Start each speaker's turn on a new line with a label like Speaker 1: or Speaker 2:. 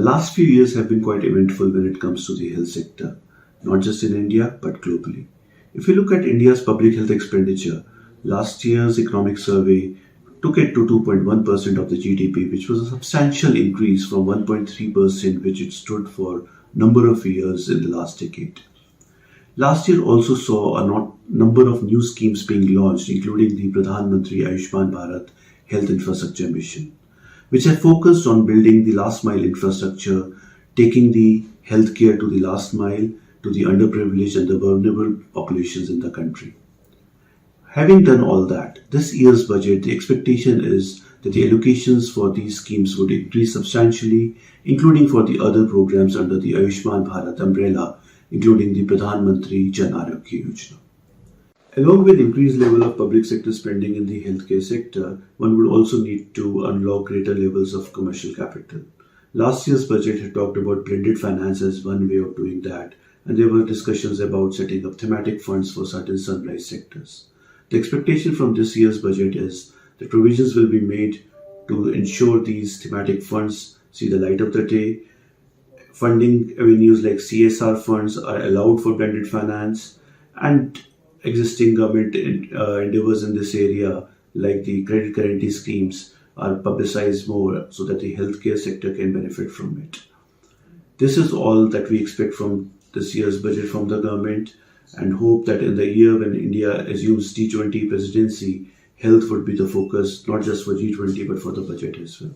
Speaker 1: Last few years have been quite eventful when it comes to the health sector, not just in India but globally. If you look at India's public health expenditure, last year's economic survey took it to 2.1% of the GDP, which was a substantial increase from 1.3% which it stood for number of years in the last decade. Last year also saw a number of new schemes being launched, including the Pradhan Mantri Ayushman Bharat Health Infrastructure Mission, which had focused on building the last mile infrastructure, taking the healthcare to the last mile to the underprivileged and the vulnerable populations in the country. Having done all that, this year's budget, the expectation is that the allocations for these schemes would increase substantially, including for the other programs under the Ayushman Bharat umbrella, including the Pradhan Mantri Jan Arogya Yojana. Along with increased level of public sector spending in the healthcare sector, one would also need to unlock greater levels of commercial capital. Last year's budget had talked about blended finance as one way of doing that, and there were discussions about setting up thematic funds for certain sunrise sectors. The expectation from this year's budget is that provisions will be made to ensure these thematic funds see the light of the day. Funding avenues like CSR funds are allowed for blended finance, and existing government endeavors in this area like the credit guarantee schemes are publicized more so that the healthcare sector can benefit from it. This is all that we expect from this year's budget from the government, and hope that in the year when India assumes G20 presidency, health would be the focus not just for G20 but for the budget as well.